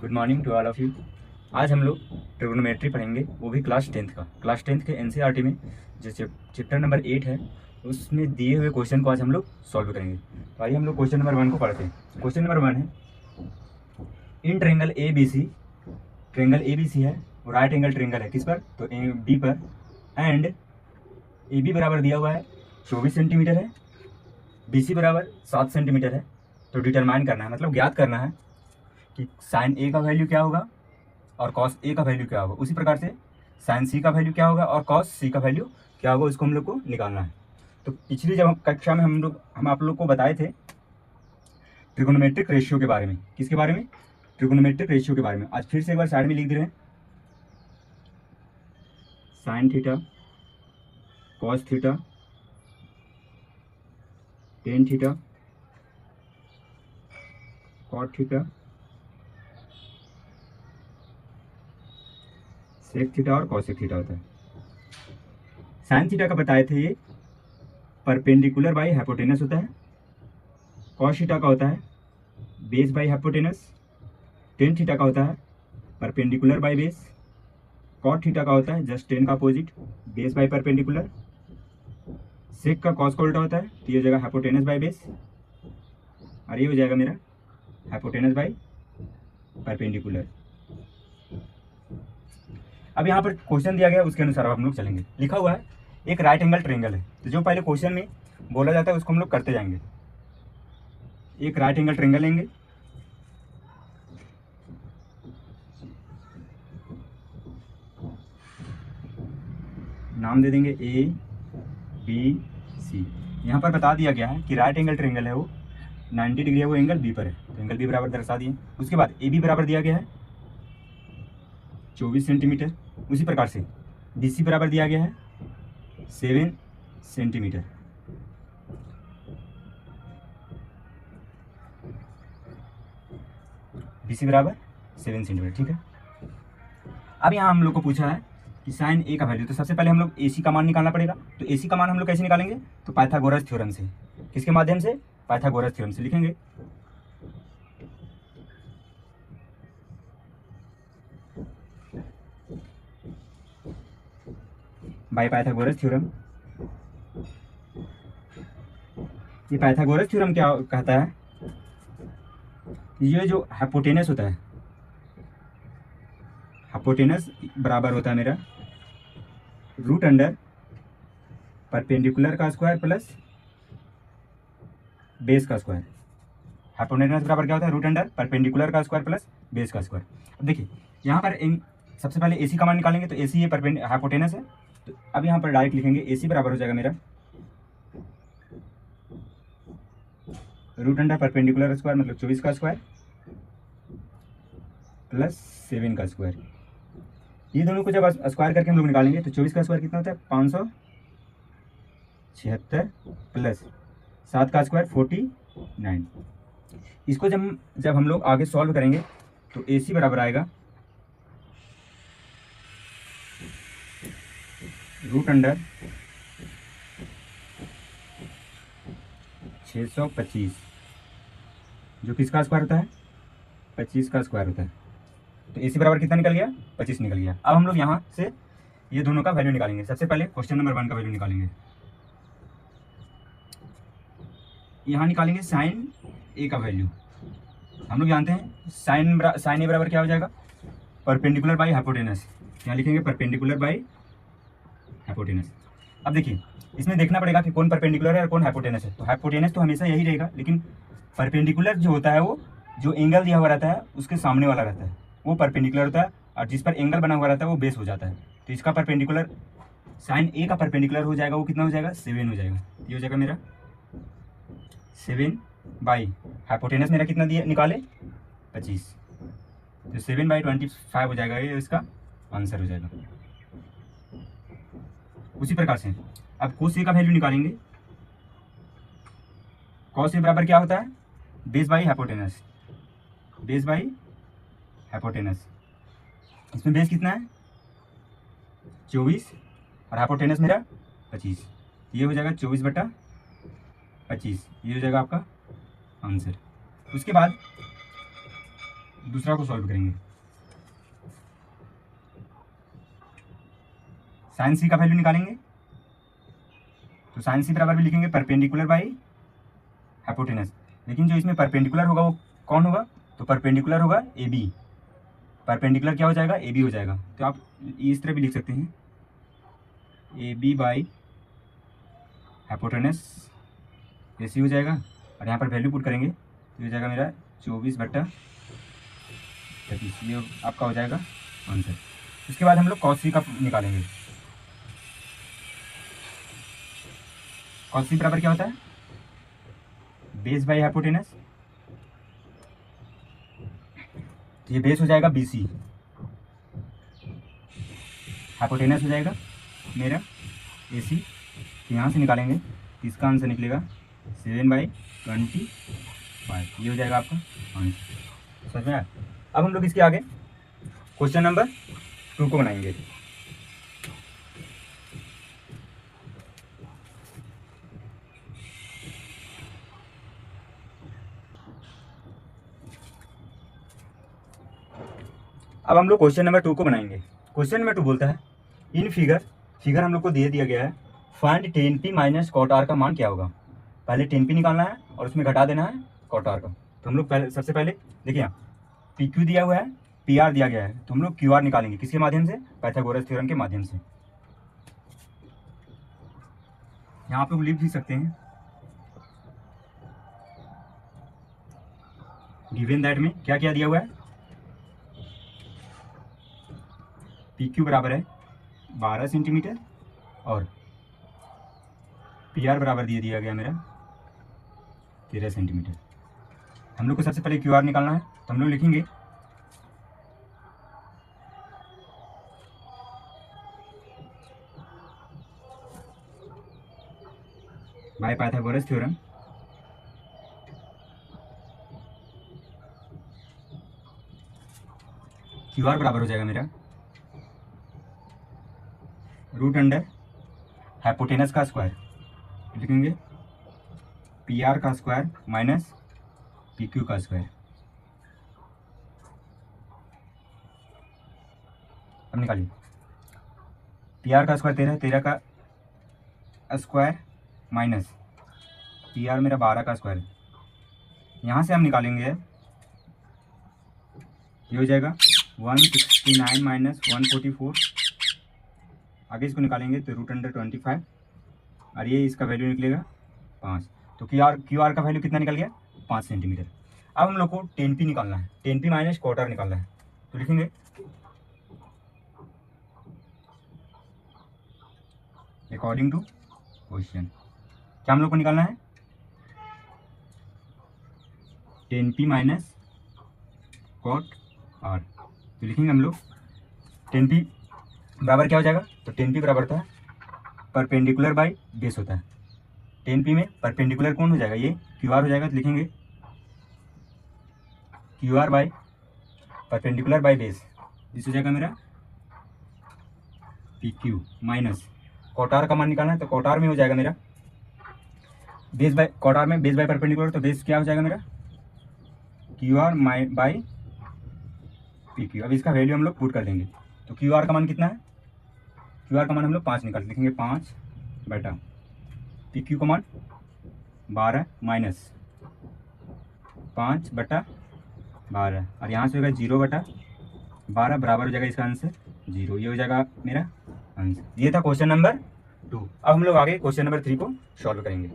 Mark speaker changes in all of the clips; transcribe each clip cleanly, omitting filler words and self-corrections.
Speaker 1: Good morning to all of you. आज हम लोग ट्रिग्नोमेट्री पढ़ेंगे, वो भी क्लास 10th का। क्लास 10th के एनसीईआरटी में जो चैप्टर नंबर 8 है उसमें दिए हुए क्वेश्चन को आज हम लोग सॉल्व करेंगे। तो आइए हम लोग क्वेश्चन नंबर 1 को पढ़ते हैं। क्वेश्चन नंबर 1 है, in triangle A B C, triangle A B C है और राइट एंगल ट्रेंगल है किस पर, तो बी पर, एंड ए बी बराबर दिया हुआ है 24 सेंटीमीटर है, बी सी बराबर 7 सेंटीमीटर है। तो डिटरमाइन करना है, मतलब ज्ञात करना है कि साइन ए का वैल्यू क्या होगा और कॉस ए का वैल्यू क्या होगा। उसी प्रकार से साइन सी का वैल्यू क्या होगा और कॉस सी का वैल्यू क्या होगा, उसको हम लोग को निकालना है। तो पिछली जब कक्षा में हम आप लोग को बताए थे ट्रिगोनोमेट्रिक रेशियो के बारे में। किसके बारे में? ट्रिगोनोमेट्रिक रेशियो के बारे में। आज फिर से एक बार साइड में लिख दे रहे हैं, sine theta, cos theta, tan theta, cot theta, sec theta और कॉसेक थीटा होता है। साइन थीटा का बताए थे ये परपेंडिकुलर बाई हाइपोटेनस होता है। कॉस थीटा का होता है base by hypotenuse. Tan theta का होता है perpendicular by base. Cot theta का होता है जस्ट टेन का opposite, base by perpendicular. Sec का कॉस का उल्टा होता है, तो ये हो जाएगा हाइपोटेनस बाई बेस और ये हो जाएगा मेरा हाइपोटेनस बाई परपेंडिकुलर। अब यहाँ पर क्वेश्चन दिया गया उसके अनुसार हम लोग चलेंगे। लिखा हुआ है एक राइट एंगल ट्रेंगल है, तो जो पहले क्वेश्चन में बोला जाता है उसको हम लोग करते जाएंगे। एक राइट एंगल ट्रेंगल लेंगे, नाम दे देंगे ए बी सी। यहाँ पर बता दिया गया है कि राइट एंगल ट्रेंगल है वो 90 डिग्री है, वो एंगल बी पर है, तो एंगल बी बराबर दर्शा दिए। उसके बाद ए बी बराबर दिया गया है 24 सेंटीमीटर। उसी प्रकार से बी सी बराबर दिया गया है 7 सेंटीमीटर। बी सी बराबर 7 सेंटीमीटर, ठीक है। अब यहाँ हम लोग को पूछा है कि साइन ए का वैल्यू, तो सबसे पहले हम लोग ए सी का मान निकालना पड़ेगा। तो ए सी का मान हम लोग कैसे निकालेंगे, तो पाइथागोरस थ्योरम से। किसके माध्यम से? पाइथागोरस थ्योरम से लिखेंगे। By Pythagoras theorem. ये पाइथागोरस थ्योरम क्या कहता है, ये जो हाइपोटेनस होता है, हाइपोटेनस बराबर होता है मेरा रूट अंडर परपेंडिकुलर का स्क्वायर प्लस बेस का स्क्वायर। हाइपोटेनस बराबर क्या होता है, रूट अंडर परपेंडिकुलर का स्क्वायर प्लस बेस का स्क्वायर। अब देखिए यहाँ पर सबसे पहले एसी का मान निकालेंगे, तो एसी ये हाइपोटेनस है, तो अब यहाँ पर डायरेक्ट लिखेंगे एसी बराबर हो जाएगा मेरा रूट अंडर परपेंडिकुलर स्क्वायर मतलब 24 का स्क्वायर प्लस 7 का स्क्वायर। ये दोनों को जब स्क्वायर करके हम लोग निकालेंगे तो 24 का स्क्वायर कितना होता है 576 प्लस 7 का स्क्वायर 49। इसको जब हम लोग आगे सॉल्व करेंगे तो ए सी बराबर आएगा रूट अंडर 625, जो किसका स्क्वायर होता है 25 का स्क्वायर होता है। तो ए सी बराबर कितना निकल गया 25 निकल गया। अब हम लोग यहाँ से ये दोनों का वैल्यू निकालेंगे। सबसे पहले क्वेश्चन नंबर 1 का वैल्यू निकालेंगे। यहाँ निकालेंगे साइन ए का वैल्यू। हम लोग जानते हैं साइन ए बराबर क्या हो जाएगा परपेंडिकुलर बाई हाइपोटेनस। यहाँ लिखेंगे परपेंडिकुलर बाई हाइपोटेनस। अब देखिए इसमें देखना पड़ेगा कि कौन परपेंडिकुलर है और कौन हाइपोटेनस है। तो हाइपोटेनस तो हमेशा यही रहेगा, लेकिन परपेंडिकुलर जो होता है वो जो एंगल दिया हुआ रहता है उसके सामने वाला रहता है, वो परपेंडिकुलर होता है, और जिस पर एंगल बना हुआ रहता है वो बेस हो जाता है। तो इसका परपेंडिकुलर साइन ए का परपेंडिकुलर हो जाएगा, वो कितना हो जाएगा 7 हो जाएगा। ये हो जाएगा मेरा 7 बाई हाइपोटेनस मेरा कितना दिया निकाले 25, तो 7/25 हो जाएगा, ये इसका आंसर हो जाएगा। उसी प्रकार से अब कोस ए का वैल्यू निकालेंगे। कॉस ए बराबर क्या होता है base by hypotenuse, base by hypotenuse. इसमें बेस कितना है 24 और हाइपोटेनस मेरा 25, ये हो जाएगा 24/25, ये हो जाएगा आपका आंसर। उसके बाद दूसरा को सॉल्व करेंगे। साइन सी का वैल्यू निकालेंगे, तो साइन सी बराबर भी लिखेंगे परपेंडिकुलर बाई हाइपोटेनस। लेकिन जो इसमें परपेंडिकुलर होगा वो कौन होगा, तो परपेंडिकुलर होगा ए बी। परपेंडिकुलर क्या हो जाएगा, ए बी हो जाएगा। तो आप इस तरह भी लिख सकते हैं, A B by hypotenuse A C हो जाएगा। और यहाँ पर वैल्यू पुट करेंगे तो हो जाएगा मेरा 24/33, ये आपका हो जाएगा आंसर। उसके बाद हम लोग कॉस सी का निकालेंगे। कॉस सी बराबर क्या होता है, बेस बाई हाइपोटेनस। तो ये बेस हो जाएगा बी सी, हाइपोटेनस हो जाएगा मेरा ए सी। तो यहाँ से निकालेंगे तो इसका आंसर निकलेगा 7/25, ये हो जाएगा आपका आंसर। समझ में आया। अब हम लोग इसके आगे क्वेश्चन नंबर 2 को बनाएंगे। अब हम लोग क्वेश्चन नंबर 2 को बनाएंगे। क्वेश्चन नंबर 2 बोलता है, इन फिगर हम लोग को दे दिया गया है, find tan p minus cot r का मान क्या होगा। पहले tan p निकालना है और उसमें घटा देना है cot r का। तो हम लोग सबसे पहले देखिए यहाँ PQ दिया हुआ है, PR दिया गया है, तो हम लोग QR निकालेंगे किसके माध्यम से, पाइथागोरस थ्योरम के माध्यम से। यहाँ आप लोग लिख भी सकते हैं, गिवन दैट में क्या क्या दिया हुआ है, PQ बराबर है 12 सेंटीमीटर और PR बराबर दिया गया मेरा 13 सेंटीमीटर। हम लोग को सबसे पहले QR निकालना है, तो हम लोग लिखेंगे बाय पाइथागोरस थ्योरम QR बराबर हो जाएगा मेरा रूट अंडर हाइपोटेनस का स्क्वायर, लिखेंगे PR का स्क्वायर माइनस PQ का स्क्वायर। अब निकालिए, PR का स्क्वायर 13 का स्क्वायर माइनस PR मेरा 12 का स्क्वायर। यहाँ से हम निकालेंगे, ये हो जाएगा 169 माइनस 144। आगे इसको निकालेंगे तो रूट अंडर 25 और ये इसका वैल्यू निकलेगा 5। तो QR का वैल्यू कितना निकल गया, 5 सेंटीमीटर। अब हम लोग को tan p निकालना है, tan p minus cot r निकालना है। तो लिखेंगे अकॉर्डिंग टू क्वेश्चन क्या हम लोग को निकालना है, tan p minus cot r। तो लिखेंगे हम लोग tan p बराबर क्या हो जाएगा, तो tan p बराबर होता है परपेंडिकुलर बाई बेस होता है। tan p में परपेंडिकुलर कौन हो जाएगा, ये QR हो जाएगा। तो लिखेंगे QR by perpendicular by base, इस हो जाएगा मेरा PQ माइनस cot r का मान निकालना है। तो cot r में हो जाएगा मेरा बेस बाई cot r में बेस बाई परपेंडिकुलर, तो बेस क्या हो जाएगा मेरा QR बाई PQ। अब इसका वैल्यू हम लोग पुट कर देंगे। तो QR का मान कितना है, QR का मान हम लोग 5 निकाल लिखेंगे, 5/, PQ का मान 12 माइनस 5/12 और यहाँ से होगा 0/12 बराबर हो जाएगा इसका आंसर 0। ये हो जाएगा मेरा आंसर। ये था क्वेश्चन नंबर 2। अब हम लोग आगे क्वेश्चन नंबर 3 को सॉल्व करेंगे।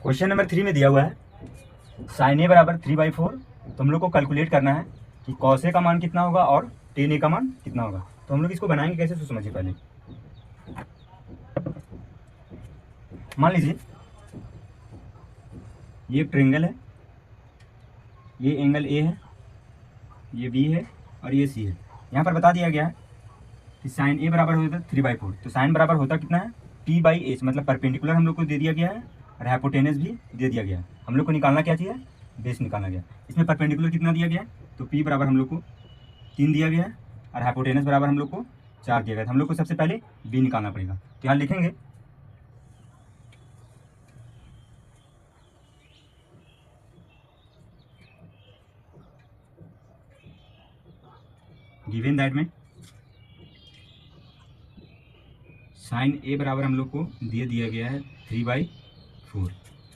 Speaker 1: क्वेश्चन नंबर 3 में दिया हुआ है साइन ए बराबर 3/4। तो हम लोग को कैलकुलेट करना है कि कॉस ए का मान कितना होगा और टेन ए का मान कितना होगा। तो हम लोग इसको बनाएंगे कैसे, तो समझिए पहले। मान लीजिए ये एक ट्रायंगल है, ये एंगल ए है, ये बी है और ये सी है। यहाँ पर बता दिया गया है कि साइन ए बराबर होता है 3/4। तो साइन बराबर होता कितना है, T/H, मतलब परपेंडिकुलर हम लोग को दे दिया गया है और हाइपोटेनस भी दे दिया गया है। हम लोग को निकालना क्या चाहिए, बेस निकालना गया। इसमें परपेंडिकुलर कितना दिया गया है, तो P बराबर हम लोग को 3 दिया गया है और हाइपोटेनस बराबर हम लोग को 4 दिया गया था। हम लोग को सबसे पहले बी निकालना पड़ेगा। तो यहाँ लिखेंगे गिवन दैट में साइन ए बराबर हम लोग को दिया गया है 3/4।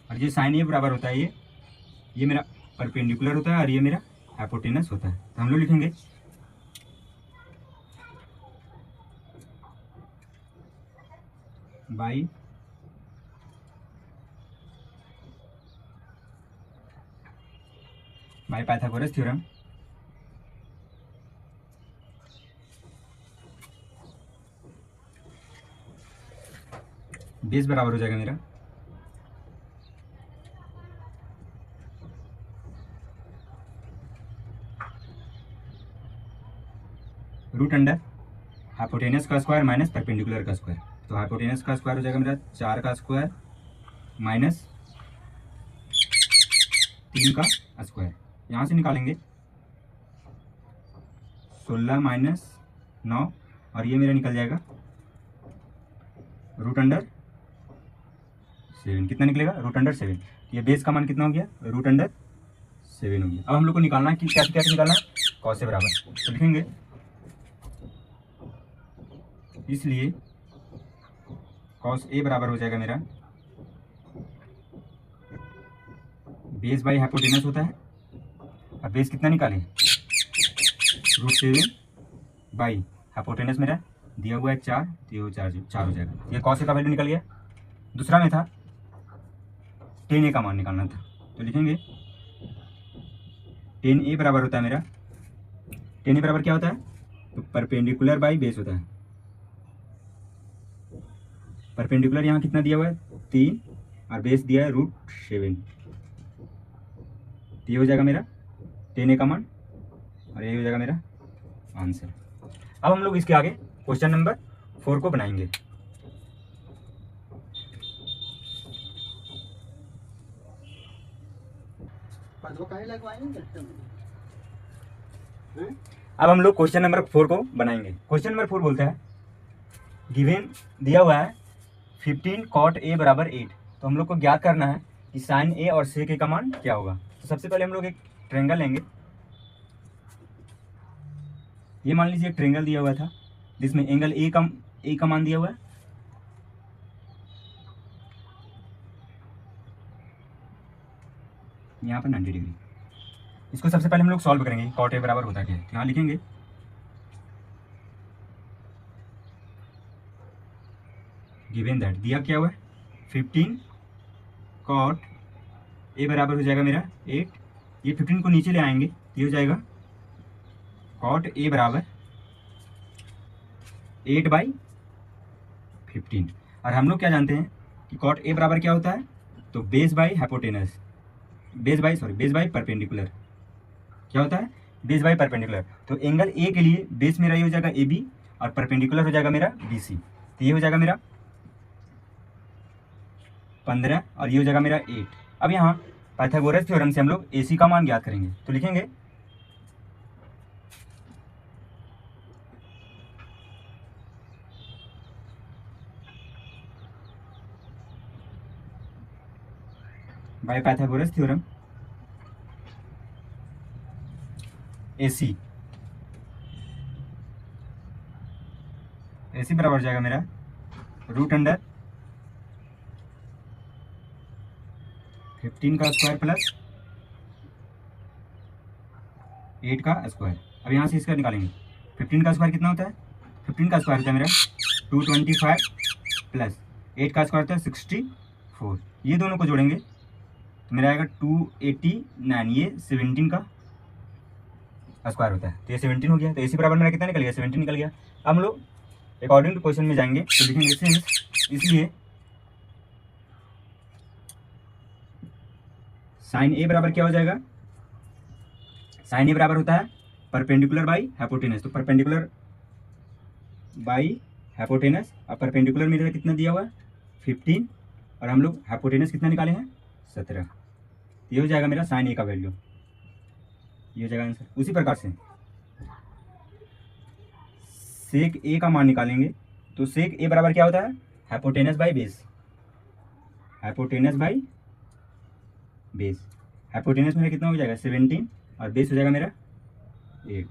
Speaker 1: और ये साइन ए बराबर होता है ये मेरा परपेंडिकुलर होता है और ये मेरा हाइपोटेनस होता है। तो हम लोग लिखेंगे बाई पाइथागोरस थ्योरम बेस बराबर हो जाएगा मेरा रूट अंडर हाइपोटेनस का स्क्वायर माइनस परपेंडिकुलर का स्क्वायर। तो हाइपोटेनस का स्क्वायर हो जाएगा मेरा 4 का स्क्वायर माइनस 3 का स्क्वायर। यहाँ से निकालेंगे 16 माइनस 9 और ये मेरा निकल जाएगा रूट अंडर 7। कितना निकलेगा? Root under 7। ये बेस का मान कितना हो गया? रूट अंडर 7 हो गया। अब हम लोग को निकालना है कि कैसे निकालना है? कॉस से बराबर। तो लिखेंगे इसलिए कॉस ए बराबर हो जाएगा मेरा बेस बाई हाइपोटेनस होता है। अब बेस कितना निकालें? रूट 7 बाई हाइपोटेनस मेरा दिया हुआ है 4, तो ये 4 हो जाएगा। ये कॉस ए का वैल्यू निकल गया। दूसरा में था tan ए का मान निकालना था। तो लिखेंगे tan ए बराबर होता है मेरा tan ए बराबर क्या होता है? तो परपेंडिकुलर बाई बेस होता है। परपेंडिकुलर यहाँ कितना दिया हुआ है? 3 और बेस दिया है रूट 7। तो ये हो जाएगा मेरा tan ए का मान और ये हो जाएगा मेरा आंसर। अब हम लोग इसके आगे क्वेश्चन नंबर 4 को बनाएंगे। अब हम लोग क्वेश्चन नंबर 4 को बनाएंगे। क्वेश्चन नंबर 4 बोलता है गिवन दिया हुआ है 15 cot a बराबर 8। तो हम लोग को ज्ञात करना है कि साइन ए और सेक ए का मान क्या होगा। तो सबसे पहले हम लोग एक ट्रायंगल लेंगे। ये मान लीजिए एक ट्रायंगल दिया हुआ था जिसमें एंगल ए का मान दिया हुआ है। यहाँ पर 90 डिग्री। इसको सबसे पहले हम लोग सॉल्व करेंगे cot a बराबर होता है क्या। यहाँ लिखेंगे गिवन दैट दिया क्या हुआ है 15 cot a बराबर हो जाएगा मेरा 8। ये 15 को नीचे ले आएंगे तो ये हो जाएगा cot a बराबर 8/15। और हम लोग क्या जानते हैं कि cot a बराबर क्या होता है? तो base by hypotenuse base by perpendicular क्या होता है? Base by perpendicular. तो एंगल ए के लिए बेस मेरा ये हो जाएगा AB और परपेंडिकुलर हो जाएगा मेरा BC। तो ये हो जाएगा मेरा 15 और ये हो जाएगा मेरा 8। अब यहाँ पाइथागोरस थ्योरम से हम लोग AC का मान ज्ञात करेंगे। तो लिखेंगे बाय पाइथागोरस थ्योरम AC बराबर हो जाएगा मेरा रूट अंडर 15 का स्क्वायर प्लस 8 का स्क्वायर। अब यहाँ से इसका निकालेंगे 15 का स्क्वायर कितना होता है? 15 का स्क्वायर होता है मेरा 225 प्लस 8 का स्क्वायर होता है 64। ये दोनों को जोड़ेंगे तो मेरा आएगा 289। ये 17 का स्क्वायर होता है। तो ये 17 हो गया। तो AC बराबर मेरा कितना निकल गया? 17 निकल गया। अब हम लोग अकॉर्डिंग टू क्वेश्चन में जाएंगे तो लिखेंगे सिंस इसलिए साइन ए बराबर क्या हो जाएगा? साइन ए बराबर होता है परपेंडिकुलर बाई हाइपोटेनस। तो परपेंडिकुलर बाई हाइपोटेनस और परपेंडिकुलर मेरा कितना दिया हुआ है 15 और हम लोग हाइपोटेनस कितना निकाले हैं 17। ये हो जाएगा मेरा साइन ए का वैल्यू। ये हो जाएगा आंसर। उसी प्रकार से सेक ए का मान निकालेंगे तो सेक ए बराबर क्या होता है, hypotenuse by base, hypotenuse by base. Hypotenuse मेरा कितना हो जाएगा 17 और बेस हो जाएगा मेरा 8,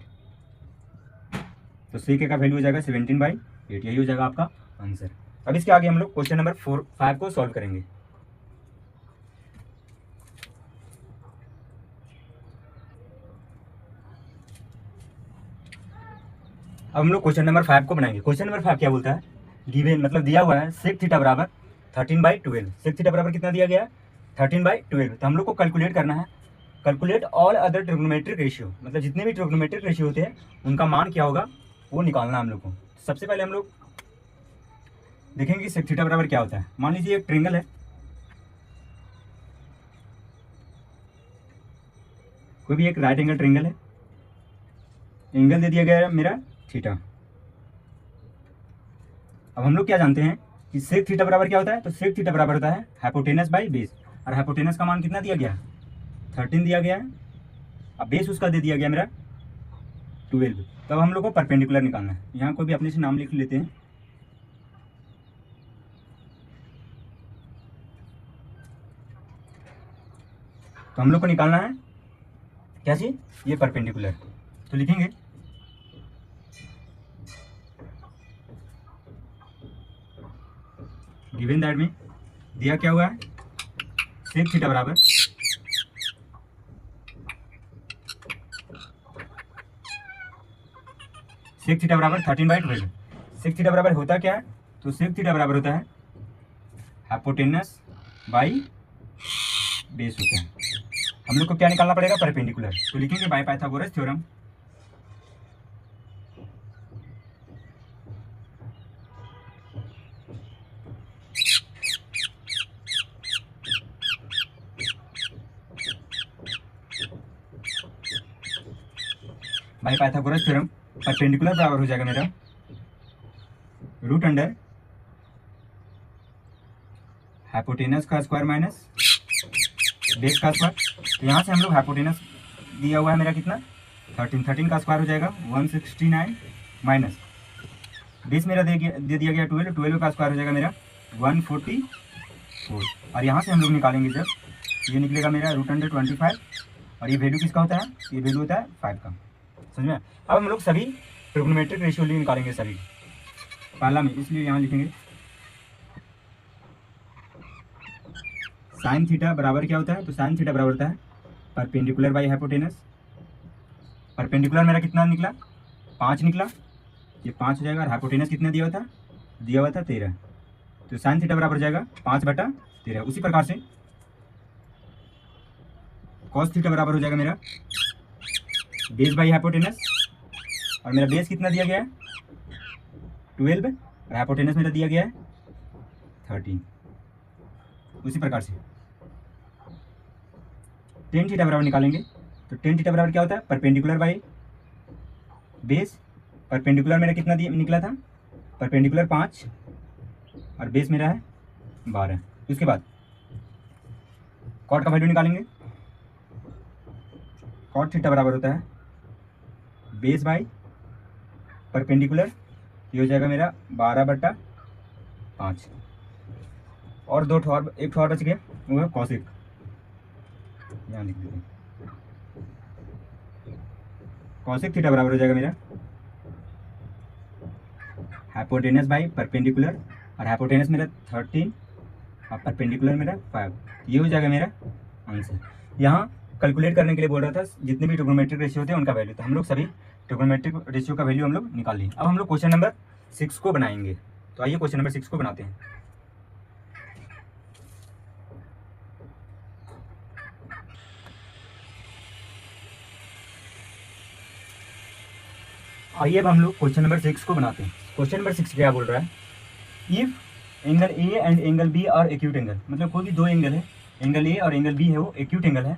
Speaker 1: तो सेक ए का वैल्यू हो जाएगा 17/8, यही हो जाएगा आपका आंसर। अब इसके आगे हम लोग क्वेश्चन नंबर 5 को सॉल्व करेंगे। अब हम लोग क्वेश्चन नंबर 5 को बनाएंगे। क्वेश्चन नंबर 5 क्या बोलता है, गिवन मतलब दिया हुआ है सेक थीटा बराबर 13/12। सेक थीटा बराबर कितना दिया गया है 13/12। तो हम लोग को कैलकुलेट करना है, calculate all other trigonometric ratio, मतलब जितने भी ट्रिग्नोमेट्रिक रेशियो होते हैं उनका मान क्या होगा वो निकालना है हम लोग को। सबसे पहले हम लोग देखेंगे कि सेक थीटा बराबर क्या होता है। मान लीजिए एक ट्रिंगल है, कोई भी एक राइट एंगल ट्रिंगल है, एंगल दे दिया गया है मेरा थीटा। अब हम लोग क्या जानते हैं कि सेक थीटा बराबर क्या होता है, तो सेक थीटा बराबर होता है हाइपोटेनस बाई बेस, और हाइपोटेनस का मान कितना दिया गया है 13 दिया गया है, अब बेस उसका दे दिया गया मेरा 12। तब हम लोग को परपेंडिकुलर निकालना है। यहाँ कोई भी अपने से नाम लिख लेते हैं, तो हम लोग को निकालना है क्या चीज, ये परपेंडिकुलर। तो लिखेंगे गिवन दैट में दिया क्या हुआ है सेक थीटा बराबर सेक थीटा बराबर 13/12। सेक थीटा बराबर होता क्या है, तो सेक थीटा बराबर होता है हाइपोटेनस बाई बेस होता है। हम लोग को क्या निकालना पड़ेगा परपेंडिकुलर, तो लिखेंगे by Pythagoras theorem. By Pythagoras theorem perpendicular बराबर हो जाएगा मेरा रूट अंडर हाइपोटेनस का स्क्वायर माइनस बेस का स्क्वायर। तो यहाँ से हम लोग हाइपोटेनस दिया हुआ है मेरा कितना 13 का स्क्वायर हो जाएगा 169 माइनस बेस मेरा दे दिया गया 12 का स्क्वायर हो जाएगा मेरा 144। और यहाँ से हम लोग निकालेंगे जब ये निकलेगा मेरा रूट अंडर 25, और ये वैल्यू किसका होता है, ये वैल्यू होता है 5 का। समझ में। अब हम लोग सभी ट्रिग्नोमेट्रिक रेशियो निकालेंगे सभी पहला में, इसलिए यहाँ लिखेंगे साइन थीटा बराबर क्या होता है, तो साइन थीटा बराबर होता है परपेंडिकुलर बाई हाइपोटेनस। परपेंडिकुलर मेरा कितना निकला 5 निकला, ये 5 हो जाएगा, और हाइपोटेनस कितना दिया हुआ था 13। तो साइन थीटा बराबर हो जाएगा 5/13। उसी प्रकार से कॉस थीटा बराबर हो जाएगा मेरा बेस बाई हाइपोटेनस, और मेरा बेस कितना दिया गया है 12, और हाइपोटेनस मेरा दिया गया है 13। उसी प्रकार से टेन थीटा बराबर निकालेंगे, तो टेन थीटा बराबर क्या होता है परपेंडिकुलर बाई बेस। परपेंडिकुलर मेरा कितना निकला था परपेंडिकुलर 5, और बेस मेरा है 12। उसके बाद कॉट का वैल्यू निकालेंगे, कॉट थीटा बराबर होता है बेस बाई परपेंडिकुलर, ये हो जाएगा मेरा 12/5। और एक ठो और बच गया, वो है कॉसिक, यहाँ लिख देते हैं। कॉसिक थीटा बराबर हो जाएगा मेरा हाइपोटेनस बाई परपेंडिकुलर, और हाइपोटेनस मेरा 13 और परपेंडिकुलर मेरा 5, ये हो जाएगा मेरा आंसर। यहाँ कैलकुलेट करने के लिए बोल रहा था जितने भी ट्रिग्नोमेट्रिक रेशियो होते हैं उनका वैल्यू, तो हम लोग सभी ट्रिग्नोमेट्रिक रेशियो का वैल्यू हम लोग निकाल लिए। अब हम लोग क्वेश्चन नंबर 6 को बनाएंगे, तो आइए क्वेश्चन नंबर 6 को बनाते हैं। आइए अब हम लोग क्वेश्चन नंबर 6 को बनाते हैं। क्वेश्चन नंबर 6 क्या बोल रहा है, if angle A and angle B are acute angle, मतलब कोई भी दो एंगल है, एंगल ए और एंगल बी है वो एक्यूट एंगल है,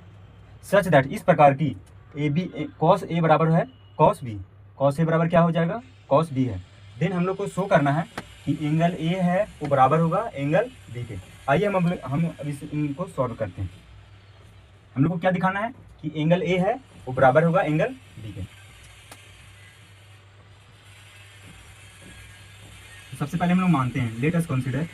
Speaker 1: सच दैट इस प्रकार की ए बी कॉस ए बराबर है कॉस बी, कॉस ए बराबर क्या हो जाएगा कॉस बी है। देन हम लोग को शो करना है कि एंगल ए है वो बराबर होगा एंगल बी के। आइए हम अब इनको सॉल्व करते हैं। हम लोग को क्या दिखाना है कि एंगल ए है वो बराबर होगा एंगल बी के। सबसे पहले हम लोग मानते हैं, let us consider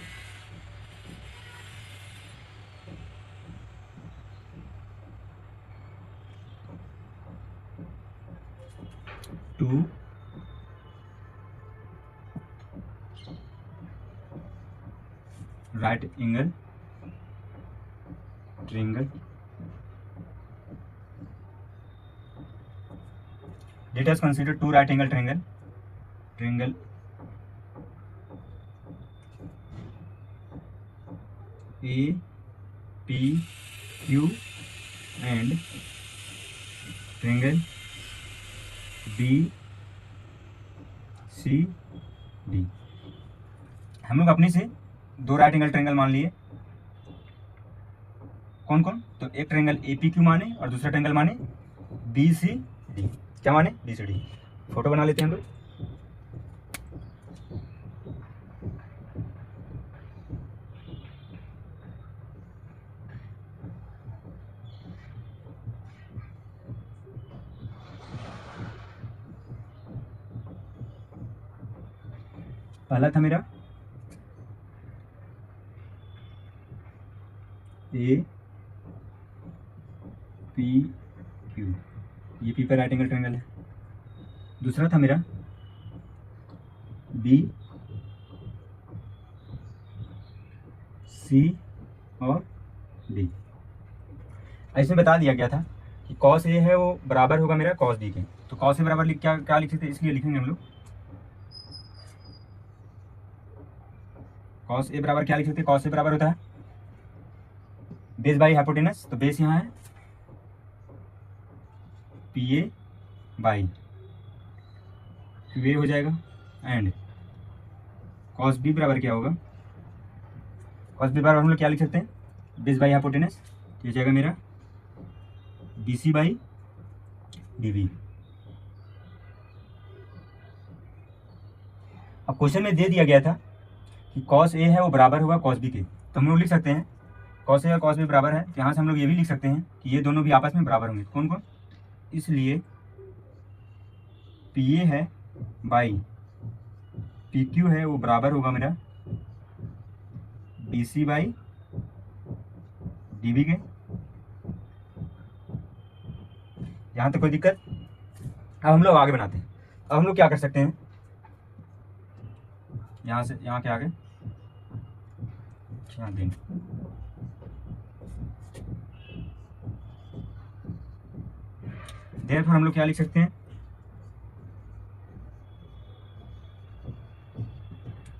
Speaker 1: two right angle triangle, let us consider two right angle triangle A P Q and triangle B C D। हम लोग अपने से दो राइट एंगल ट्रायंगल मान लिए, कौन कौन, तो एक ट्रायंगल ए पी क्यू माने और दूसरा ट्रायंगल माने बी सी डी। क्या माने, बी सी डी। फोटो बना लेते हैं हम लोग। पहला था मेरा ए पी क्यू, ये पी पर राइट एंगल ट्रायंगल है। दूसरा था मेरा बी सी और डी। ऐसे बता दिया गया था कि कॉस ए है वो बराबर होगा मेरा कॉस डी के, तो कॉस ए बराबर क्या क्या लिख सकते हैं, इसलिए लिखेंगे हम लोग कॉस ए बराबर क्या लिख सकते हैं, कॉस ए बराबर होता है बेस बाई हाइपोटेनस, तो बेस यहाँ है P A by Q A हो जाएगा, एंड कॉस बी बराबर क्या होगा, कॉस बी बराबर हम लोग क्या लिख सकते हैं बेस बाई हाइपोटेनस, तो ये जाएगा मेरा B C by D B. अब क्वेश्चन में दे दिया गया था कि कॉस ए है वो बराबर होगा कॉस बी के, तो हम लोग लिख सकते हैं कॉस ए और कॉस बी बराबर है, तो यहाँ से हम लोग ये भी लिख सकते हैं कि ये दोनों भी आपस में बराबर होंगे, कौन कौन, इसलिए पी ए है बाई पी क्यू है वो बराबर होगा मेरा B C by D B के। यहाँ तक कोई दिक्कत। अब हम लोग आगे बनाते हैं। अब हम लोग क्या कर सकते हैं, यहाँ से यहाँ के आगे दिन देर हम लोग क्या लिख सकते हैं,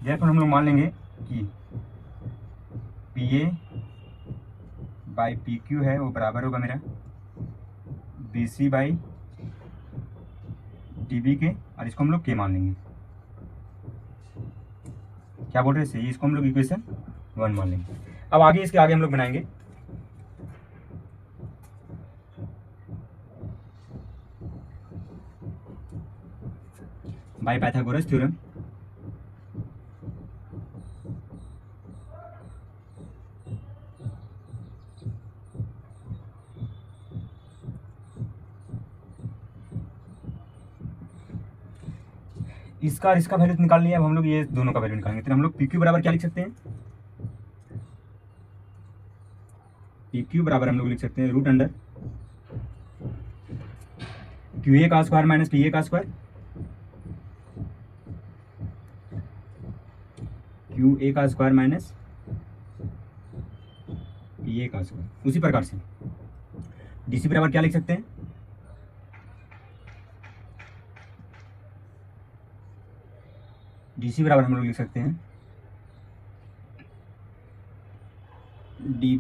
Speaker 1: देर हम लोग मान लेंगे कि P A by P Q है वो बराबर होगा मेरा B C by D B के, और इसको हम लोग के मान लेंगे। क्या बोल रहे हैं, इसको हम लोग इक्वेशन 1 मान लेंगे। अब आगे इसके आगे हम लोग बनाएंगे बाय पाइथागोरस थ्योरम। इसका और इसका वैल्यू निकाल लिया, अब हम लोग ये दोनों का वैल्यू निकालेंगे। तो हम लोग पी क्यू बराबर क्या लिख सकते हैं, पी क्यू बराबर हम लोग लिख सकते हैं रूट अंडर क्यू ए का स्क्वायर माइनस पी ए का स्क्वायर, क्यू ए का स्क्वायर माइनस पी ए का स्क्वायर। उसी प्रकार से डी सी बराबर क्या लिख सकते हैं, डी सी बराबर हम लोग लिख सकते हैं डी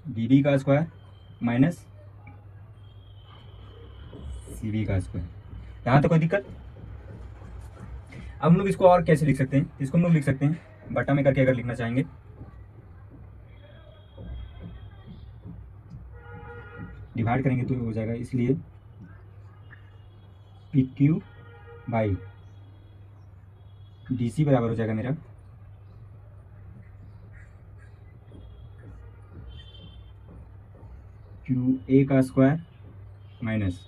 Speaker 1: डी बी का स्क्वायर माइनस सी बी का स्क्वायर। यहाँ तो कोई दिक्कत। अब हम लोग इसको और कैसे लिख सकते हैं, इसको हम लोग लिख सकते हैं बटा में करके, अगर लिखना चाहेंगे डिवाइड करेंगे तो हो जाएगा, इसलिए P Q by D C बराबर हो जाएगा मेरा क्यू ए का स्क्वायर माइनस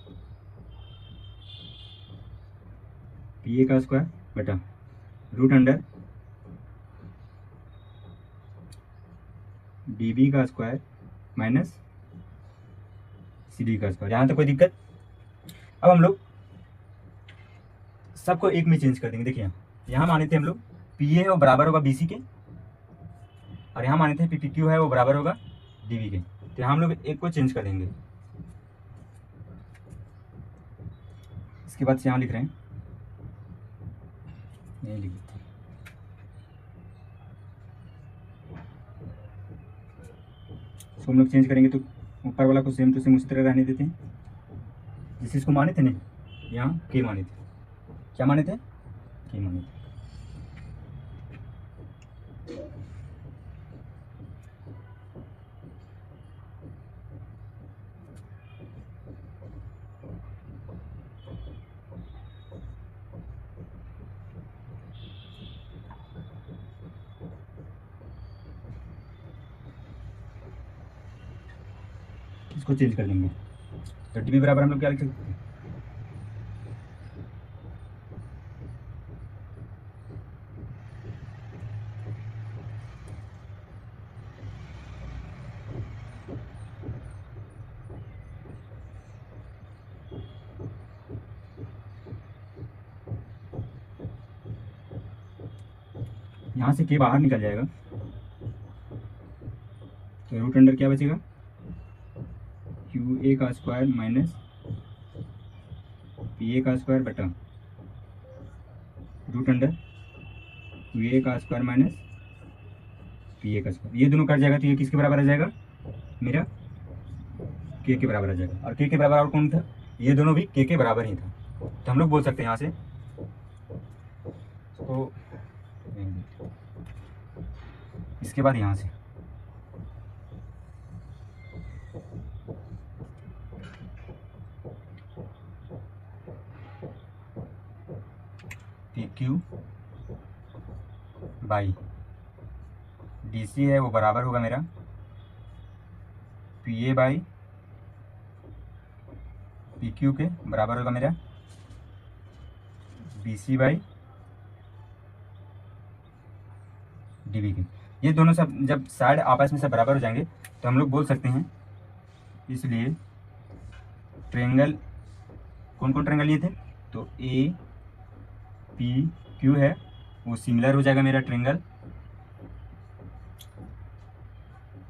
Speaker 1: पी ए का स्क्वायर बटा रूट अंडर डी बी का स्क्वायर माइनस सी डी का स्क्वायर। यहाँ तक कोई दिक्कत? अब हम लोग सबको एक में चेंज कर देंगे। देखिए यहाँ माने थे हम लोग पी ए है वो बराबर होगा बी सी के, और यहाँ माने थे पी पी क्यू है वो बराबर होगा डी बी के। तो यहाँ हम लोग एक को चेंज कर देंगे। इसके बाद से यहाँ लिख रहे हैं, नहीं लिख देते, इसको हम लोग चेंज करेंगे तो ऊपर वाला को सेम टू सेम उसी तरह रहने देते हैं। जिस इसको माने थे ना, यहाँ के माने थे, क्या माने थे? के माने थे। इसको चेंज कर देंगे तो डी बी बराबर हम लोग क्या लिख सकते हैं? यहाँ से के बाहर निकल जाएगा तो रूट अंडर क्या बचेगा? क्यू ए का स्क्वायर माइनस पी ए का स्क्वायर बटा रूट अंडर क्यू ए का स्क्वायर माइनस पी ए का स्क्वायर। ये दोनों कट जाएगा तो ये किसके बराबर आ जाएगा? मेरा के बराबर आ जाएगा। और के बराबर और कौन था? ये दोनों भी के बराबर ही था। तो हम लोग बोल सकते हैं यहाँ से तो इसके बाद यहाँ से P Q by D C है वो बराबर होगा मेरा P A by P Q के बराबर होगा मेरा B C by D B के। ये दोनों सब जब साइड आपस में सब बराबर हो जाएंगे तो हम लोग बोल सकते हैं, इसलिए ट्रायंगल कौन कौन ट्रायंगल लिए थे? तो ए पी क्यू है वो सिमिलर हो जाएगा मेरा ट्रायंगल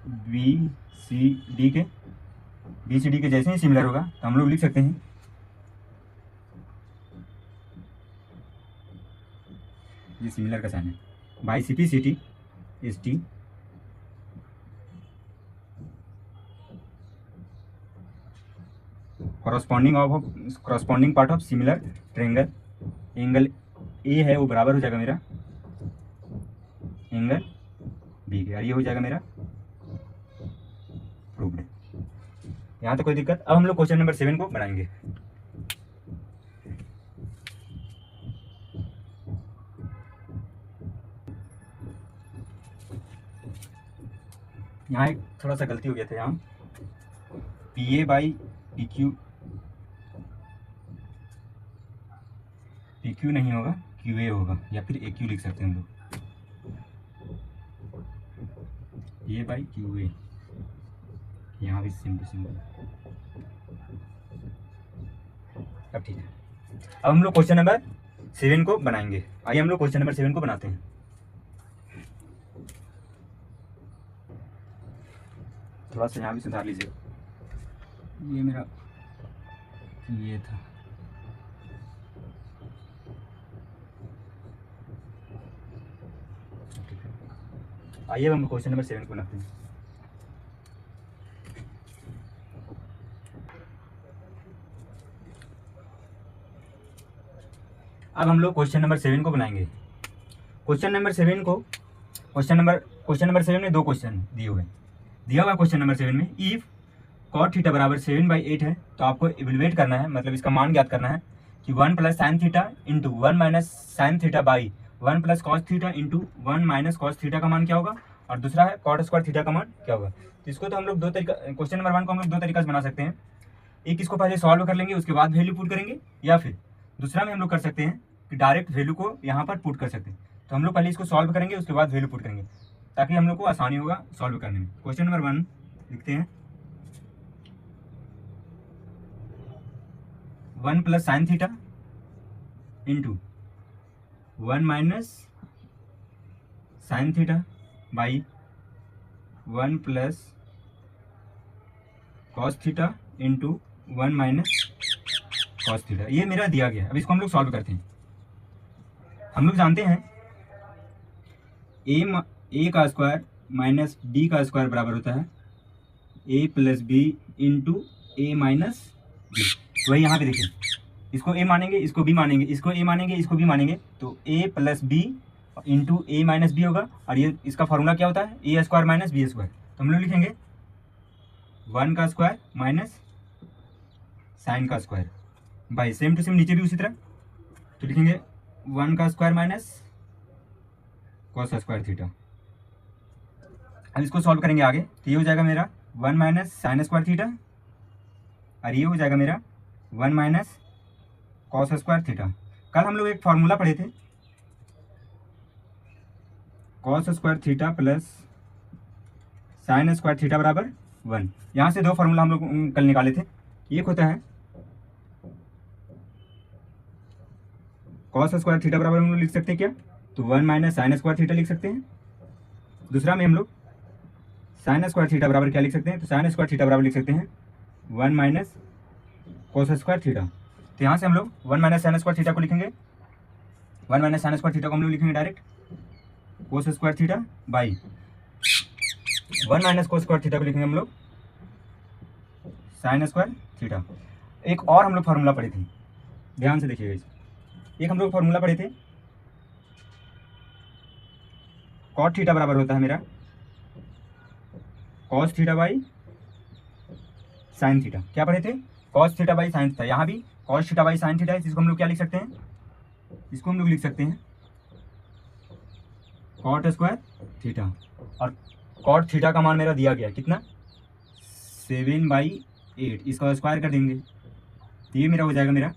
Speaker 1: बी सी डी के। बी सी डी के जैसे ही सिमिलर होगा तो हम लोग लिख सकते हैं ये सिमिलर का साइन है by C P C T S T corresponding part of similar triangle. Angle A है वो बराबर हो जाएगा मेरा एंगल बी के, और ये हो जाएगा मेरा प्रूव्ड। यहाँ तक कोई दिक्कत? अब हम लोग क्वेश्चन नंबर 7 को बनाएंगे। यहाँ एक थोड़ा सा गलती हो गया था, यहाँ P A by P Q नहीं होगा क्यू ए होगा, या फिर ए क्यू लिख सकते हैं हम लोग, ए बाई क्यू ए। यहाँ भी सिंपल सिंपल। अब ठीक है, अब हम लोग क्वेश्चन नंबर 7 को बनाएंगे। आइए हम लोग क्वेश्चन नंबर 7 को बनाते हैं। थोड़ा सा यहाँ भी सुधार लीजिए, ये मेरा ये था। आइए हम क्वेश्चन नंबर 7 को बनाते हैं। अब हम लोग क्वेश्चन नंबर 7 को बनाएंगे। क्वेश्चन नंबर 7 में 2 क्वेश्चन दिए हुए हैं। दिया हुआ क्वेश्चन नंबर 7 में इफ cot थीटा बराबर 7/8 है तो आपको इवेलुएट करना है, मतलब इसका मान ज्ञात करना है कि 1 + sin theta into 1 - sin theta by 1 + cos theta into 1 - cos theta का मान क्या होगा, और दूसरा है cot स्क्वायर थीटा का मान क्या होगा। तो इसको तो हम लोग 2 तरीका, क्वेश्चन नंबर 1 को हम लोग 2 तरीका से बना सकते हैं। एक इसको पहले सॉल्व कर लेंगे, उसके बाद वैल्यू पुट करेंगे, या फिर दूसरा में हम लोग कर सकते हैं कि डायरेक्ट वैल्यू को यहाँ पर पुट कर सकते हैं। तो हम लोग पहले इसको सॉल्व करेंगे, उसके बाद वैल्यू पुट करेंगे, ताकि हम लोग को आसानी होगा सॉल्व करने में। क्वेश्चन नंबर 1 लिखते हैं, 1 plus sine theta into 1 minus sine theta by 1 plus cos theta into 1 minus cos theta. ये मेरा दिया गया है। अब इसको हम लोग सॉल्व करते हैं। हम लोग जानते हैं ए का स्क्वायर माइनस बी का स्क्वायर बराबर होता है ए plus B into A minus B. तो वही यहाँ पे देखिए, इसको ए मानेंगे, इसको बी मानेंगे, इसको ए मानेंगे, इसको बी मानेंगे, तो A plus B into A minus B होगा। और ये इसका फॉर्मूला क्या होता है, A square minus B square. तो हम लोग लिखेंगे 1 का स्क्वायर माइनस साइन का square by same to same नीचे भी उसी तरह, तो लिखेंगे 1 का square minus cos square theta. अब इसको सॉल्व करेंगे आगे, तो ये हो जाएगा मेरा 1 माइनस साइन स्क्वायर थीटा, और ये हो जाएगा मेरा 1 माइनस कॉस स्क्वायर थीटा। कल हम लोग एक फॉर्मूला पढ़े थे, cos square theta plus sign square theta बराबर 1। यहाँ से दो फॉर्मूला हम लोग कल निकाले थे। एक होता है कॉस स्क्वायर थीटा बराबर हम लोग लिख सकते हैं क्या, तो 1 माइनस साइन स्क्वायर थीटा लिख सकते हैं। दूसरा में हम लोग साइन स्क्वायर थीटा बराबर क्या लिख सकते हैं, तो साइन स्क्वायर थीटा बराबर लिख सकते हैं 1 माइनस कॉस स्क्वायर थीटा। तो यहाँ से हम लोग 1 माइनस साइन स्क्वायर थीटा को लिखेंगे, 1 माइनस साइन स्क्वायर थीटा को हम लोग लिखेंगे direct cos square theta by 1 minus cos square theta को लिखेंगे हम लोग साइन स्क्वायर थीटा। एक और हम लोग फॉर्मूला पढ़े थे, ध्यान से देखिएगा। एक हम लोग फॉर्मूला पढ़े थे, कॉट थीटा बराबर होता है मेरा cos theta by sine theta. क्या पढ़े थे, cos theta by sine theta. यहाँ भी cos theta by sine theta है, इसको हम लोग क्या लिख सकते हैं, इसको हम लोग लिख सकते हैं कॉट स्क्वायर थीटा। और कॉट थीटा का मान मेरा दिया गया कितना, 7/8। इसका स्क्वायर कर देंगे तो ये मेरा हो जाएगा मेरा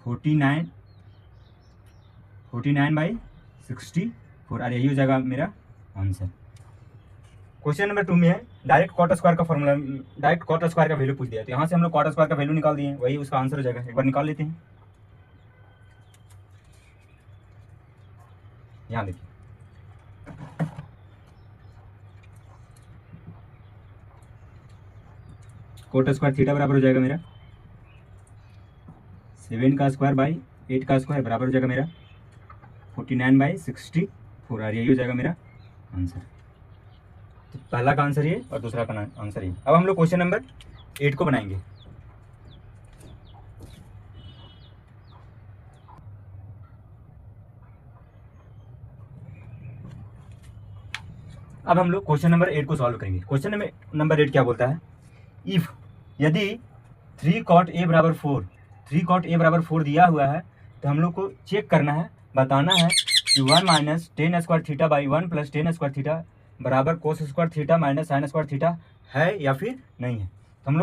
Speaker 1: 49/64, और यही हो जाएगा मेरा आंसर। क्वेश्चन नंबर 2 में है डायरेक्ट कॉट स्क्वायर का फॉर्मूला, डायरेक्ट कॉट स्क्वायर का वैल्यू पूछ दिया, तो यहाँ से हम लोग कॉट स्क्वायर का वैल्यू निकाल दिए, वही उसका आंसर हो जाएगा। एक बार निकाल लेते हैं। यहाँ देखिए, कॉट स्क्वायर थीटा बराबर हो जाएगा मेरा 7 का स्क्वायर बाई 8 का स्क्वायर बराबर हो जाएगा मेरा 49/64, और यही हो जाएगा मेरा आंसर। तो पहला का आंसर ये और दूसरा का आंसर ये। अब हम लोग क्वेश्चन नंबर 8 को बनाएंगे। अब हम लोग क्वेश्चन नंबर 8 को सॉल्व करेंगे। क्वेश्चन नंबर 8 क्या बोलता है, इफ यदि 3 cot a बराबर 4, 3 cot a बराबर 4 दिया हुआ है, तो हम लोग को चेक करना है, बताना है कि 1 minus tan square theta by 1 plus tan square theta बराबर cos square theta minus sine square theta है या फिर नहीं है। तो हम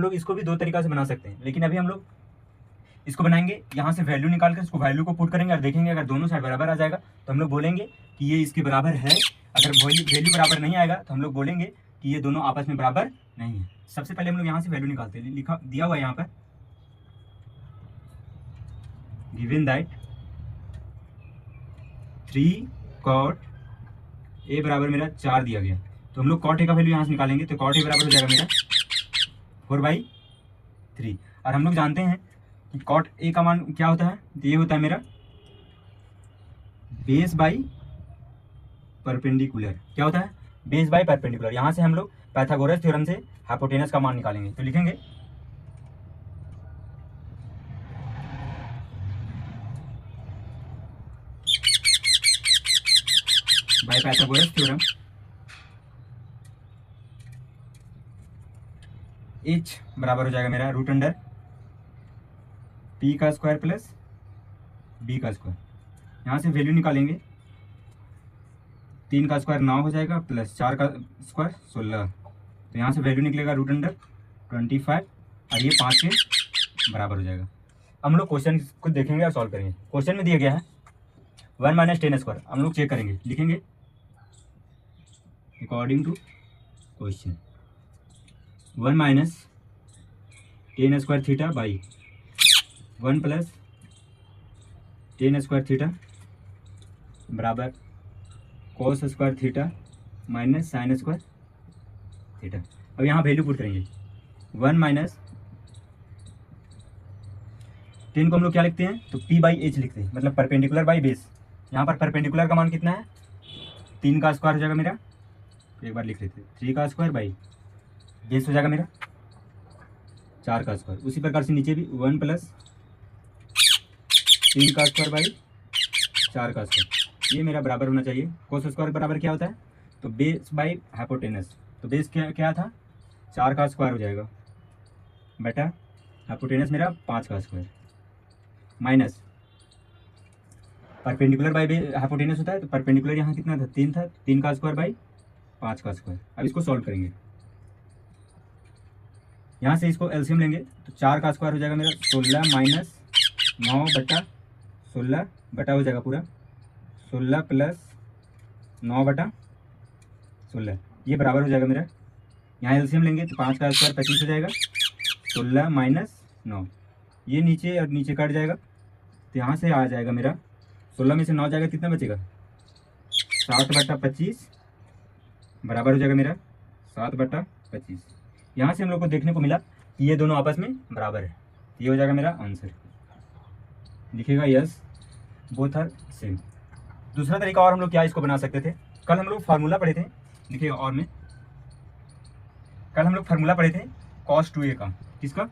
Speaker 1: लोग इसको भी दो तरीका से बना सकते हैं, लेकिन अभी हम लोग इसको बनाएंगे, यहाँ से वैल्यू निकाल कर इसको वैल्यू को पुट करेंगे और देखेंगे अगर दोनों साइड बराबर आ जाएगा तो हम लोग बोलेंगे कि ये इसके बराबर है। अगर वैल्यू बराबर नहीं आएगा तो हम लोग बोलेंगे कि ये दोनों आपस में बराबर नहीं है। सबसे पहले हम लोग यहाँ से वैल्यू निकालते हैं, लिखा दिया हुआ है यहाँ पर, गिवन दैट 3 cot a बराबर मेरा 4 दिया गया, तो हम लोग cot a का वैल्यू यहाँ से निकालेंगे, तो cot a बराबर हो जाएगा मेरा 4/3। और हम लोग जानते हैं कि cot a का मान क्या होता है, तो ये होता है मेरा बेस बाई परपेंडिकुलर। क्या होता है, बेस बाई परपेंडिकुलर। यहाँ से हम लोग पाइथागोरस थ्योरम से हाइपोटेनस का मान निकालेंगे, तो लिखेंगे बाई पाइथागोरस थ्योरम h बराबर हो जाएगा मेरा रूट अंडर p का स्क्वायर प्लस b का स्क्वायर। यहाँ से वैल्यू निकालेंगे, 3 का स्क्वायर 9 हो जाएगा प्लस 4 का स्क्वायर 16, तो यहाँ से वैल्यू निकलेगा रूट अंडर 25, और ये 5 के बराबर हो जाएगा। हम लोग क्वेश्चन को देखेंगे और सॉल्व करेंगे। क्वेश्चन में दिया गया है 1 माइनस टेन स्क्वायर, हम लोग चेक करेंगे, लिखेंगे according to question 1 minus tan square theta by 1 plus tan square theta बराबर cos square theta minus sine square theta. अब यहाँ वैल्यू पुट करेंगे 1 माइनस 10 को हम लोग क्या लिखते हैं, तो p बाई एच लिखते हैं, मतलब परपेंडिकुलर बाई बेस। यहाँ पर परपेंडिकुलर का मान कितना है, 3 का स्क्वायर हो जाएगा मेरा, एक बार लिख लेते हैं 3 का स्क्वायर बाई बेस हो जाएगा मेरा 4 का स्क्वायर। उसी प्रकार से नीचे भी 1 प्लस 3 का स्क्वायर बाई 4 का स्क्वायर, ये मेरा बराबर होना चाहिए। कोस स्क्वायर बराबर क्या होता है, तो बेस बाई हाइपोटेनस, तो बेस क्या था 4 का स्क्वायर हो जाएगा बेटा हाइपोटेनस मेरा 5 का square minus perpendicular by hypotenuse होता है, तो परपेंडिकुलर यहाँ कितना था 3 था, 3 का स्क्वायर बाई 5 का स्क्वायर। अब इसको सॉल्व करेंगे, यहाँ से इसको एलसीएम लेंगे तो 4 का स्क्वायर हो जाएगा मेरा 16 माइनस 9 बटा 16 बटा हो जाएगा पूरा 16 प्लस 9 बटा 16, ये बराबर हो जाएगा मेरा। यहाँ एलसीएम लेंगे तो 5 का स्क्वायर 25 हो जाएगा, 16 माइनस 9, ये नीचे और नीचे कट जाएगा, तो यहाँ से आ जाएगा मेरा 16 में से 9 जाएगा, कितना बचेगा 7 बटा 25 बराबर हो जाएगा मेरा 7 बटा 25। यहाँ से हम लोग को देखने को मिला कि ये दोनों आपस में बराबर है, ये हो जाएगा मेरा आंसर, लिखिएगा यस बोथ आर सेम। दूसरा तरीका और हम लोग क्या इसको बना सकते थे, कल हम लोग फार्मूला पढ़े थे, देखिए और में कल हम लोग फार्मूला पढ़े थे cos 2a का, किसका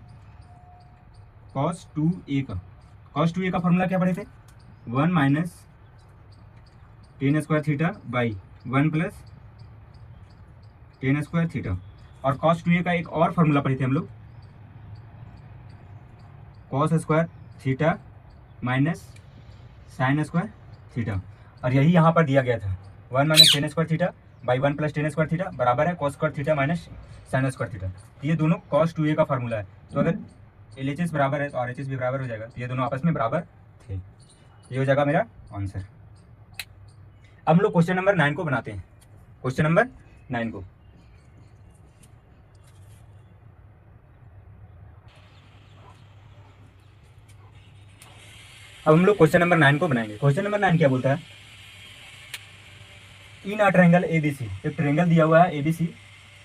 Speaker 1: cos 2a का। cos 2a का फार्मूला क्या पढ़े थे, 1 minus tan square theta by 1 plus tan square theta. और cos 2a का एक और फार्मूला पढ़े थे हम लोग, cos square theta minus sine square theta, और यही यहाँ पर दिया गया था 1 minus tan square theta by 1 plus tan square theta बराबर है cos square theta minus sine square theta. ये दोनों cos 2a का फार्मूला है, तो अगर LHS बराबर है तो RHS भी बराबर हो जाएगा, तो ये दोनों आपस में बराबर थे, ये हो जाएगा मेरा आंसर। अब हम लोग क्वेश्चन नंबर 9 को बनाते हैं, क्वेश्चन नंबर 9 को। अब हम लोग क्वेश्चन नंबर 9 को बनाएंगे। क्वेश्चन नंबर 9 क्या बोलता है, इन अ ट्रायंगल ABC, एक ट्रायंगल दिया हुआ है ABC,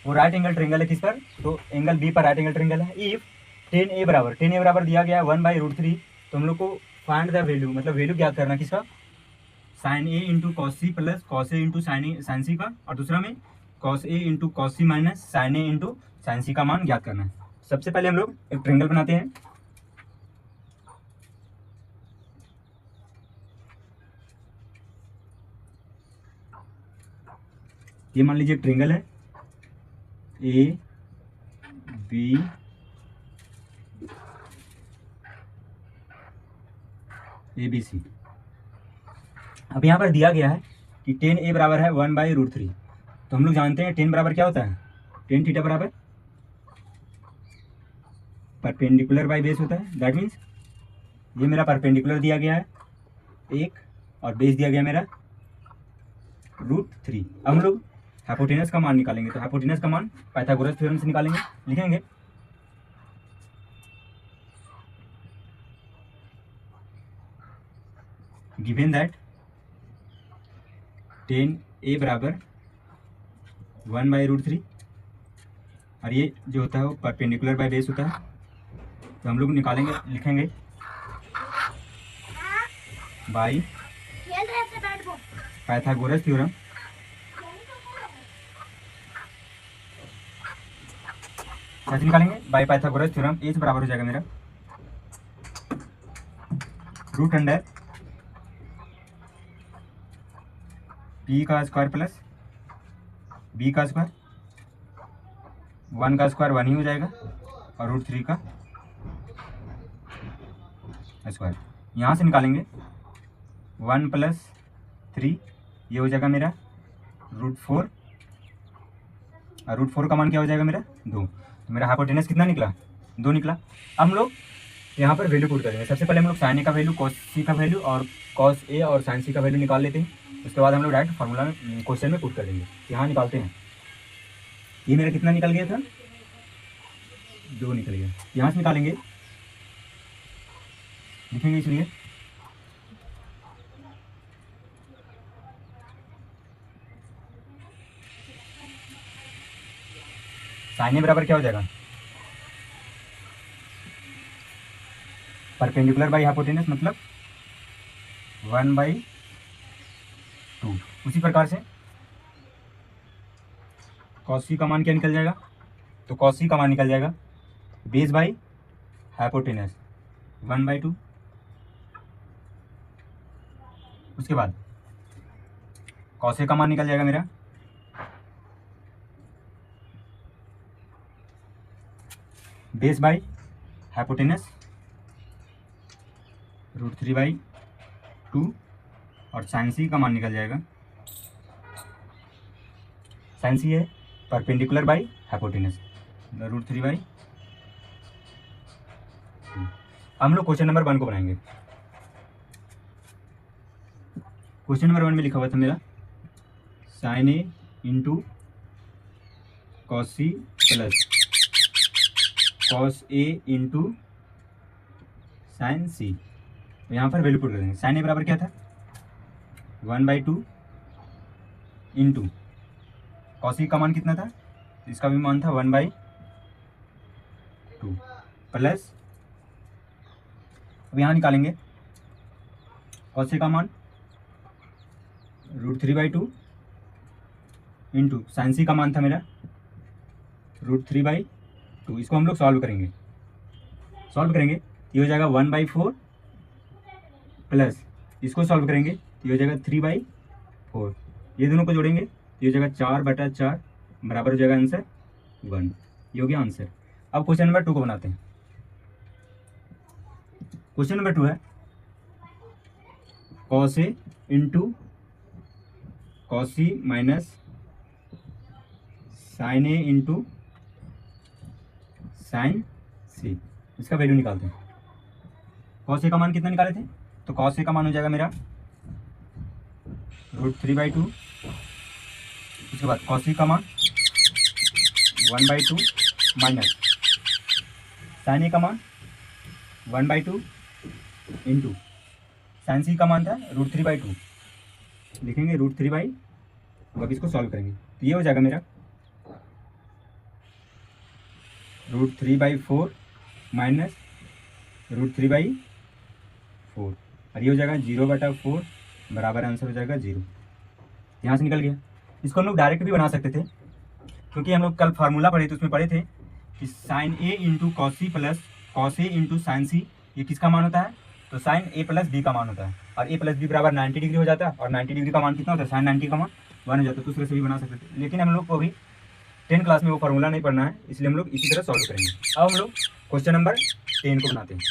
Speaker 1: वो राइट एंगल ट्रायंगल है किस पर, तो एंगल B पर राइट एंगल ट्रायंगल है। इफ 10a बराबर दिया गया है 1/√3, तो हम लोग को फाइंड द वैल्यू, मतलब वैल्यू ज्ञात करना किसका, sine A into cos C plus cos A into sine C का, और दूसरा में cos A into cos C minus sine A into sine C का मान ज्ञात करना है। सबसे पहले हम लोग एक ट्रायंगल बनाते हैं, ये मान लीजिए ट्रायंगल है AB ABC। अब यहाँ पर दिया गया है कि 10a बराबर है 1/√3, तो हम लोग जानते हैं 10 बराबर क्या होता है, टेन थीटा बराबर परपेंडिकुलर बाई बेस होता है। दैट मीन्स ये मेरा परपेंडिकुलर दिया गया है एक, और बेस दिया गया मेरा √3। अब हम लोग हाइपोटेनस का मान निकालेंगे, तो हाइपोटेनस का मान पाइथागोरस थ्योरम से निकालेंगे, लिखेंगे गिवन दैट 10a बराबर 1/√3, और ये जो होता है वो परपेंडिकुलर बाय बेस होता है, तो हम लोग निकालेंगे, लिखेंगे बाई पाइथागोरस थ्योरम कैसे निकालेंगे, बाई पाइथागोरस थ्योरम एच बराबर हो जाएगा मेरा रूट अंडर p का स्क्वायर प्लस b का स्क्वायर, 1 का स्क्वायर 1 ही हो जाएगा, और √3 का स्क्वायर। यहाँ से निकालेंगे 1 प्लस 3, ये हो जाएगा मेरा √4, और √4 का मान क्या हो जाएगा मेरा 2, तो मेरा हाइपोटेनस कितना निकला 2 निकला। अब हम लोग यहाँ पर वैल्यू पुट करेंगे। सबसे पहले हम लोग साइन ए का वैल्यू, कॉस सी का वैल्यू और कॉस ए और साइन सी का वैल्यू निकाल लेते हैं। उसके बाद हम लोग डायरेक्ट फार्मूला में क्वेश्चन में पुट कर देंगे। यहाँ निकालते हैं। ये मेरा कितना निकल गया था, 2 निकल गया। यहाँ से निकालेंगे, लिखेंगे इसलिए साइन ए बराबर क्या हो जाएगा, परपेंडिकुलर बाई हाइपोटेनस मतलब 1/2। उसी प्रकार से कॉस सी का मान क्या निकल जाएगा, तो कॉस सी का मान निकल जाएगा बेस बाई हाइपोटेनस 1/2। उसके बाद कॉस ए का मान निकल जाएगा मेरा बेस बाई हाइपोटेनस √3/2 और साइन सी का मान निकल जाएगा, साइन सी है परपेंडिकुलर बाई हाइपोटेनस √3/2। हम लोग क्वेश्चन नंबर 1 को बनाएंगे। क्वेश्चन नंबर 1 में लिखा हुआ था मेरा sine A into cos C plus cos A into sine C. तो यहाँ पर वैल्यू पुट कर देंगे। साइन ए बराबर क्या था 1/2 इंटू कॉस सी का मान कितना था, इसका भी मान था 1/2 प्लस, अब यहाँ निकालेंगे कॉस सी का मान √3/2 इंटू साइन सी का मान था मेरा √3/2। इसको हम लोग सॉल्व करेंगे। ये हो जाएगा 1/4 प्लस इसको सॉल्व करेंगे ये हो जाएगा 3/4। ये दोनों को जोड़ेंगे ये हो जाएगा 4/4 बराबर हो जाएगा आंसर 1। ये हो गया आंसर। अब क्वेश्चन नंबर 2 को बनाते हैं। क्वेश्चन नंबर 2 है cos A into cos C minus sign A into sine सी। इसका वैल्यू निकालते हैं। कॉस ए का मान कितना निकाले थे, तो कॉस ए का मान हो जाएगा मेरा √3/2। उसके बाद कॉस सी का मान 1/2 माइनस साइन ए का मान 1/2 इंटू साइन सी का मान था √3/2। लिखेंगे √3/2। अब इसको सॉल्व करेंगे तो ये हो जाएगा मेरा √3/4 माइनस √3/4 और ये हो जाएगा 0/4 बराबर आंसर हो जाएगा 0। यहाँ से निकल गया। इसको हम लोग डायरेक्ट भी बना सकते थे, क्योंकि हम लोग कल फार्मूला पढ़े थे, उसमें पढ़े थे कि sine A into cos C plus cos A into sine C ये किसका मान होता है, तो साइन ए प्लस बी का मान होता है। और ए प्लस बी बराबर 90 डिग्री हो जाता है और 90 डिग्री का मान कितना होता है, साइन 90 का मान 1 हो जाता है। तो उस तरह से भी बना सकते थे, लेकिन हम लोग को अभी 10 क्लास में वो फार्मूला नहीं पढ़ना है, इसलिए हम लोग इसी तरह सॉल्व करेंगे। अब हम लोग क्वेश्चन नंबर 10 को बनाते हैं।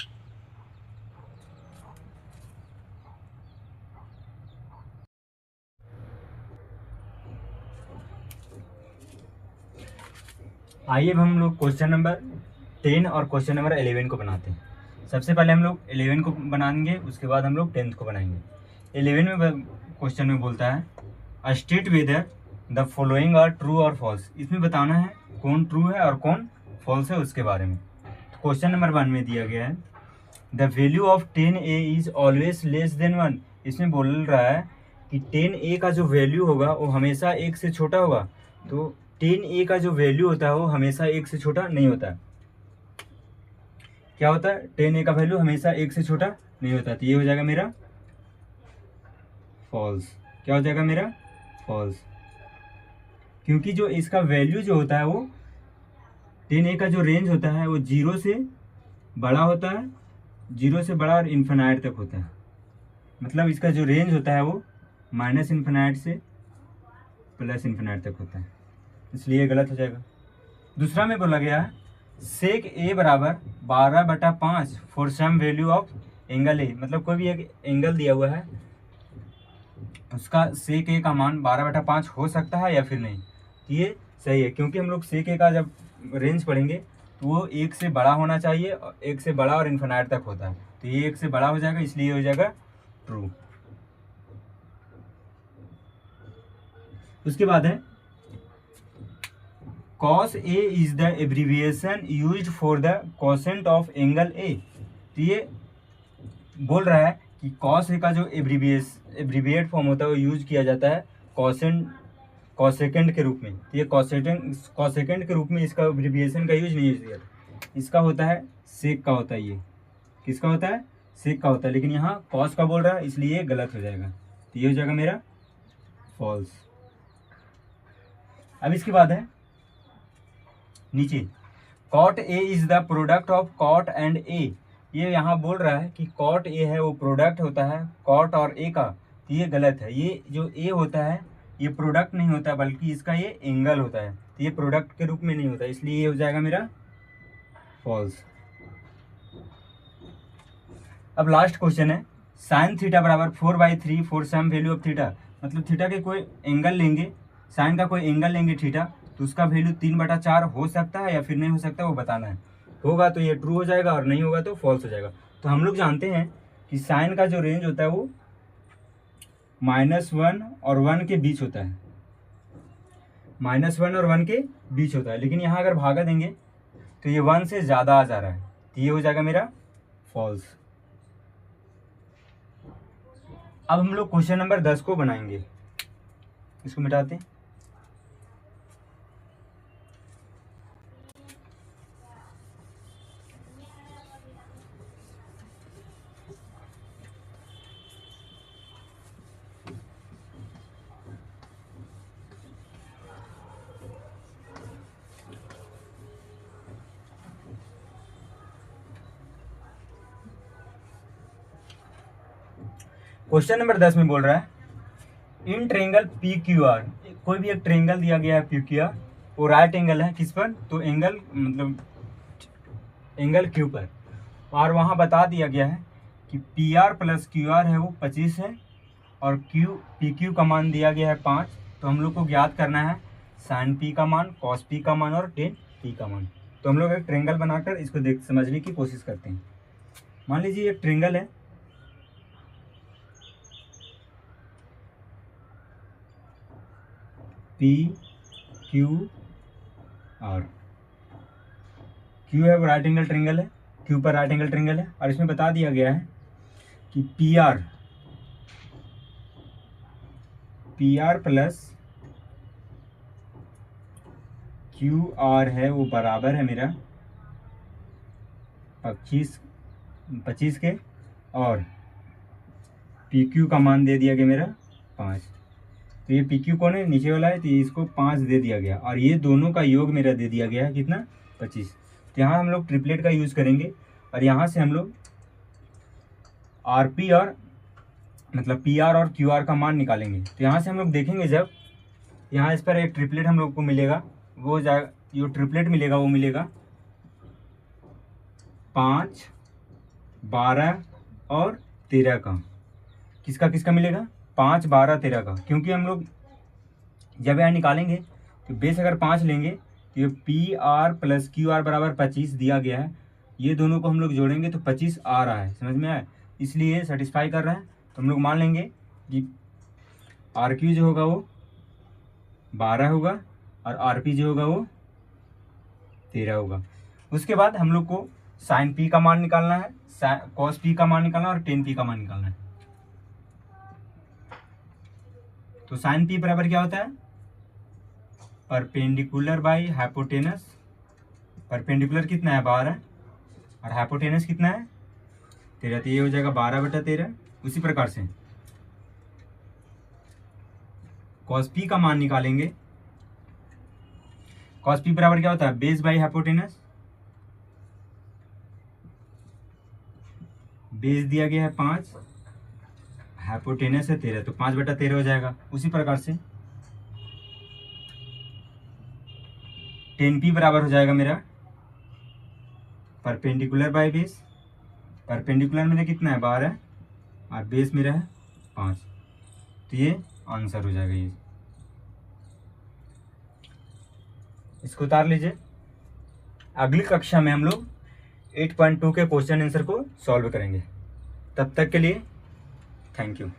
Speaker 1: आइए अब हम लोग क्वेश्चन नंबर 10 और क्वेश्चन नंबर 11 को बनाते हैं। सबसे पहले हम लोग 11 को बनाएंगे, उसके बाद हम लोग 10th को बनाएंगे। 11 में क्वेश्चन में बोलता है state whether the following are true और फॉल्स। इसमें बताना है कौन ट्रू है और कौन फॉल्स है उसके बारे में। क्वेश्चन नंबर 1 में दिया गया है the value of 10a is always less than 1। इसमें बोल रहा है कि 10a का जो वैल्यू होगा वो हमेशा 1 से छोटा होगा। तो 10a का जो वैल्यू होता है वो हमेशा 1 से छोटा नहीं होता है। क्या होता है, 10a का वैल्यू हमेशा 1 से छोटा नहीं होता। तो ये हो जाएगा मेरा फॉल्स। क्या हो जाएगा मेरा फॉल्स, क्योंकि जो इसका वैल्यू जो होता है वो 10a का जो रेंज होता है वो 0 से बड़ा होता है, 0 से बड़ा और इन्फिनाइट तक होता है। मतलब इसका जो रेंज होता है वो -∞ से +∞ तक होता है, इसलिए गलत हो जाएगा। दूसरा में बोला गया है सेक ए बराबर 12/5 for some value of angle A. मतलब कोई भी एक एंगल दिया हुआ है, उसका सेक ए का मान 12/5 हो सकता है या फिर नहीं। तो ये सही है, क्योंकि हम लोग सेक ए का जब रेंज पढ़ेंगे तो वो 1 से बड़ा होना चाहिए, 1 से बड़ा और इन्फिनाइट तक होता है, तो ये 1 से बड़ा हो जाएगा, इसलिए हो जाएगा ट्रू। उसके बाद है cos A is the abbreviation used for the quotient of angle A। तो ये बोल रहा है कि cos A का जो एब्रीविएट फॉर्म होता है वो यूज किया जाता है कॉसेकेंड के रूप में। तो ये कॉसेकेंड के रूप में इसका एब्रीविएशन का यूज नहीं यूज किया जाता, इसका होता है सेक का होता है। ये किसका होता है? सेक का होता है, लेकिन यहाँ कॉस का बोल रहा है इसलिए ये गलत हो जाएगा, तो ये हो जाएगा मेरा फॉल्स। अब इसके बाद है नीचे cot A is the product of cot and A. ये यहाँ बोल रहा है कि कॉट ए है वो प्रोडक्ट होता है कॉट और ए का, तो ये गलत है। ये जो ए होता है ये प्रोडक्ट नहीं होता बल्कि इसका ये एंगल होता है, तो ये प्रोडक्ट के रूप में नहीं होता, इसलिए ये हो जाएगा मेरा फॉल्स। अब लास्ट क्वेश्चन है साइन थीटा बराबर 4/3 for some value of theta. मतलब थीटा के कोई एंगल लेंगे, साइन का कोई एंगल लेंगे थीटा, तो उसका वैल्यू 3/4 हो सकता है या फिर नहीं हो सकता वो बताना है। होगा तो ये ट्रू हो जाएगा और नहीं होगा तो फॉल्स हो जाएगा। तो हम लोग जानते हैं कि साइन का जो रेंज होता है वो -1 और 1 के बीच होता है, -1 और 1 के बीच होता है, लेकिन यहाँ अगर भागा देंगे तो ये 1 से ज़्यादा आ जा रहा है, तो ये हो जाएगा मेरा फॉल्स। अब हम लोग क्वेश्चन नंबर 10 को बनाएंगे, इसको मिटाते हैं। क्वेश्चन नंबर 10 में बोल रहा है in triangle P Q R, कोई भी एक ट्रेंगल दिया गया है पी क्यू आर, वो राइट एंगल है किस पर? तो एंगल मतलब एंगल क्यू पर, और वहाँ बता दिया गया है कि P R plus Q R है वो 25 है और पी क्यू का मान दिया गया है 5। तो हम लोग को ज्ञात करना है साइन पी का मान, कॉस पी का मान और टेन पी का मान। तो हम लोग एक ट्रेंगल बनाकर इसको समझने की कोशिश करते हैं। मान लीजिए एक ट्रेंगल है पी क्यू आर, क्यू है वो राइट एंगल ट्रेंगल है, क्यू पर राइट एंगल ट्रेंगल है, और इसमें बता दिया गया है कि P R plus Q R है वो बराबर है मेरा 25 के, और पी क्यू का मान दे दिया गया मेरा 5। तो ये पी क्यू कौन है? नीचे वाला है, तो इसको 5 दे दिया गया, और ये दोनों का योग मेरा दे दिया गया है कितना? 25। तो यहाँ हम लोग ट्रिपलेट का यूज़ करेंगे और यहाँ से हम लोग आर पी और मतलब पी आर और क्यू आर का मान निकालेंगे। तो यहाँ से हम लोग देखेंगे जब यहाँ इस पर एक ट्रिपलेट हम लोग को मिलेगा, वो जाएगा जो ट्रिपलेट मिलेगा वो मिलेगा 5, 12 और 13 का। किसका किसका मिलेगा? 5, 12, 13 का, क्योंकि हम लोग जब यहाँ निकालेंगे तो बेस अगर 5 लेंगे तो ये P R plus Q R बराबर 25 दिया गया है, ये दोनों को हम लोग जोड़ेंगे तो 25 आ रहा है, समझ में आया? इसलिए सेटिस्फाई कर रहा है, तो हम लोग मान लेंगे कि आर क्यू जो होगा वो 12 होगा और आर पी जो होगा वो 13 होगा। उसके बाद हम लोग को साइन पी का मान निकालना है, कॉस पी का मान निकालना है और टेन पी का मान निकालना है। तो साइन पी बराबर क्या होता है? Perpendicular by hypotenuse. परपेंडिकुलर कितना है? 12, और हाइपोटेनस कितना है? 13, तो ये हो जाएगा 12/13। उसी प्रकार से कॉस पी का मान निकालेंगे। कॉस पी बराबर क्या होता है? Base by hypotenuse. बेस दिया गया है 5, हाइपोटेनस है 13, तो 5/13 हो जाएगा। उसी प्रकार से टेन पी बराबर हो जाएगा मेरा परपेंडिकुलर बाई बेस। परपेंडिकुलर मेरा कितना है? 12, और बेस मेरा है 5, तो ये आंसर हो जाएगा। ये इसको उतार लीजिए। अगली कक्षा में हम लोग 8.2 के क्वेश्चन आंसर को सॉल्व करेंगे। तब तक के लिए थैंक यू।